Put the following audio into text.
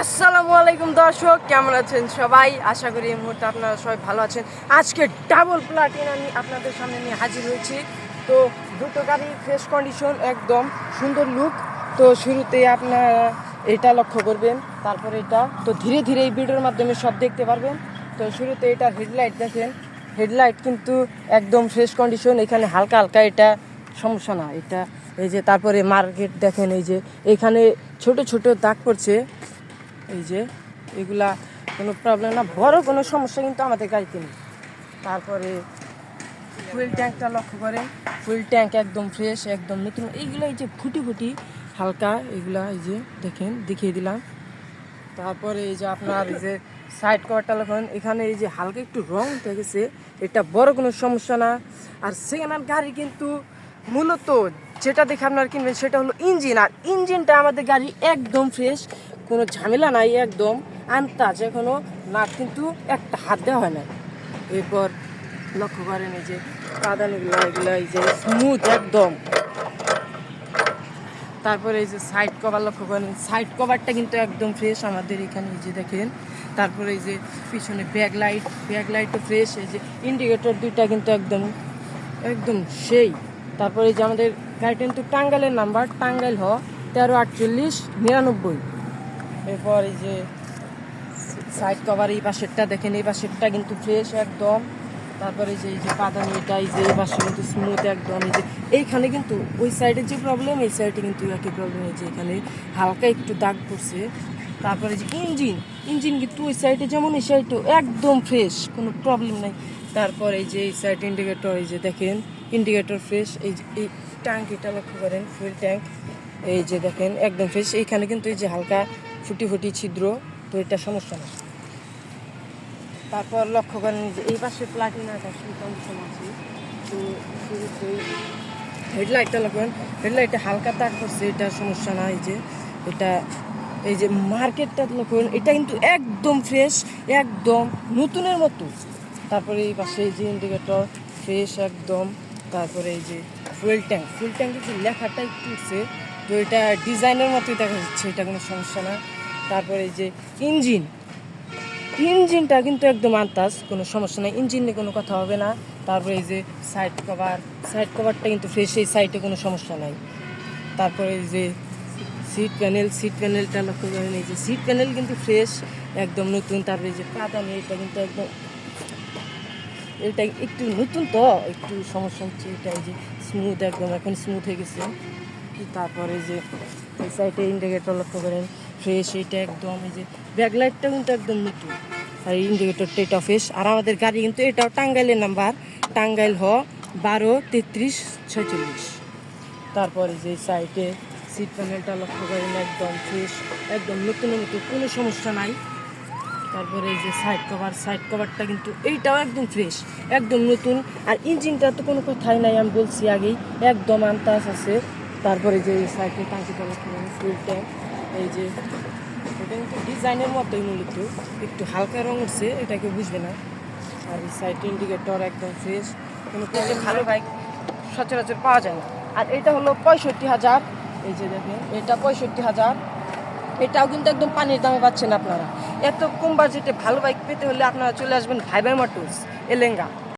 আসসালামু আলাইকুম দর্শক, কেমন আছেন সবাই? আশা করি এই মুহূর্তে আপনারা সবাই ভালো আছেন। আজকে ডাবল প্লাটিন আমি আপনাদের সামনে নিয়ে হাজির হয়েছি। তো দুটো গাড়ি ফ্রেশ কন্ডিশন, একদম সুন্দর লুক। তো শুরুতেই আপনারা এটা লক্ষ্য করবেন, তারপরে এটা তো ধীরে ধীরে এই ভিডিওর মাধ্যমে সব দেখতে পারবেন। তো শুরুতে এটা হেডলাইট দেখেন, হেডলাইট কিন্তু একদম ফ্রেশ কন্ডিশন, এখানে হালকা হালকা এটা সমস্যা না। এটা এই যে তারপরে মার্কেট দেখেন, এই যে এখানে ছোট ছোট দাগ পড়ছে, এই যে এগুলা কোনো প্রবলেম না, বড় কোনো সমস্যা কিন্তু আমাদের গাড়িতে নেই। তারপরে ফুয়েল ট্যাঙ্কটা লক্ষ্য করেন, ফুয়েল ট্যাঙ্ক একদম ফ্রেশ, একদম নতুন। এইগুলো এই যে ফুটি ফুটি হালকা, এগুলা এই যে দেখেন, দেখিয়ে দিলাম। তারপরে এই যে আপনার এই যে সাইড কভারটা লক্ষ্য, এখানে এই যে হালকা একটু রং উঠে গেছে, এটা বড় কোনো সমস্যা না। আর সেকেন্ড হ্যান্ড গাড়ি কিন্তু মূলত যেটা দেখে আপনারা কিনবেন সেটা হলো ইঞ্জিন, আর ইঞ্জিনটা আমাদের গাড়ি একদম ফ্রেশ, কোনো ঝামেলা নাই, একদম আনতাজ, এখনও নাট কিন্তু একটা হাত দেওয়া হয় না। এরপর লক্ষ্য করেন এই যে কাদানিগুলো, এগুলো এই যে স্মুথ একদম। তারপরে এই যে সাইড কভার লক্ষ্য করেন, সাইড কভারটা কিন্তু একদম ফ্রেশ আমাদের এখানে, এই যে দেখেন। তারপরে এই যে পিছনে ব্যাক লাইটও ফ্রেশ, এই যে ইন্ডিকেটর দুইটা কিন্তু একদম একদম সেই। তারপরে এই যে আমাদের গাড়িটা কিন্তু টাঙ্গাইলের নাম্বার, টাঙ্গাইল 134899। এরপর এই যে সাইড কভার এই পাশেরটা দেখেন, এই পাশেরটা কিন্তু ফ্রেশ একদম। তারপরে এই যে পাদানি, এটা এই যে এই পাশে কিন্তু স্মুথ একদম। এই যে এইখানে কিন্তু ওই সাইডের যে প্রবলেম, এই সাইডে কিন্তু একই প্রবলেম, এই যে এখানে হালকা একটু দাগ পড়ছে। তারপরে যে ইঞ্জিন কিন্তু ওই সাইডে যেমন এই সাইডেও একদম ফ্রেশ, কোনো প্রবলেম নাই। তারপর এই যে এই সাইড ইন্ডিকেটর, এই যে দেখেন ইন্ডিকেটর ফ্রেশ। এই যে এই ট্যাঙ্ক, এটা লক্ষ্য করেন ফুয়েল ট্যাঙ্ক, এই যে দেখেন একদম ফ্রেশ। এইখানে কিন্তু এই যে হালকা ফুটি ফুটি ছিদ্র, তো এটা সমস্যা না। তারপর লক্ষ্য করেন যে এই পাশে প্লাটিনাটা কন্ডিশন আছে। তো শুরুতেই হেডলাইটটা লক্ষ্য করেন, হেডলাইটে হালকা দাগ করছে, এটা সমস্যা না। এই যে এটা এই যে মার্কেটটা লক্ষ্য করেন, এটা কিন্তু একদম ফ্রেশ, একদম নতুনের মতো। তারপরে এই পাশে এই যে ইন্ডিকেটর ফ্রেশ একদম। তারপরে এই যে ফুয়েল ট্যাঙ্কের যে লেখাটা একটু উঠছে, তো এটা ডিজাইনের মতোই দেখা যাচ্ছে, এটা কোনো সমস্যা না। তারপরে এই যে ইঞ্জিনটা কিন্তু একদম আনতাজ, কোনো সমস্যা নাই, ইঞ্জিন নিয়ে কোনো কথা হবে না। তারপরে এই যে সাইড কভারটা কিন্তু ফ্রেশ, এই সাইডে কোনো সমস্যা নাই। তারপরে এই যে সিট প্যানেলটা লক্ষ্য করেন, এই যে সিট প্যানেল কিন্তু ফ্রেশ একদম নতুন। তারপরে এই যে পাদানি, এটা কিন্তু একদম, এটা একটু নতুন তো একটু সমস্যা হচ্ছে, এটা এই যে স্মুথ একদম, এখন স্মুথ হয়ে গেছে। তারপরে যে এই সাইডে ইন্ডিকেটর লক্ষ্য করেন ফ্রেশ, এটা একদম। এই যে ব্যাকলাইটটা কিন্তু একদম নতুন, আর ইন্ডিকেটরটা এটা ফ্রেশ। আর আমাদের গাড়ি কিন্তু এটাও টাঙ্গাইলের নাম্বার, টাঙ্গাইল 123346। তারপরে যে সাইডে সিট প্যানেলটা লক্ষ্য করেন একদম ফ্রেশ, একদম নতুনের মতো, কোনো সমস্যা নাই। তারপরে এই যে সাইড কভারটা কিন্তু এইটাও একদম ফ্রেশ, একদম নতুন। আর ইঞ্জিনটা তো কোনো কথাই নাই, আমি বলছি আগেই, একদম আনতাজ আছে। তারপরে যে এই সাইডে টাঙ্কিটা লক্ষ্য করেন ফুল ট্যাঙ্ক, এই যে এটা কিন্তু ডিজাইনের মতোই, মূলত একটু হালকা রঙ উঠছে, এটাকে বুঝবে না। আর এই সাইড ইন্ডিকেটর একদম ফ্রেশ, কোনো ভালো বাইক সচরাচর পাওয়া যায় না। আর এটা হলো 65,000, এই যে দেখেন এটা 65,000। এটাও কিন্তু একদম পানির দামে পাচ্ছেন আপনারা। এত কম বাজেটে ভালো বাইক পেতে হলে আপনারা চলে আসবেন ভাইবার মোটরস, এলেঙ্গা।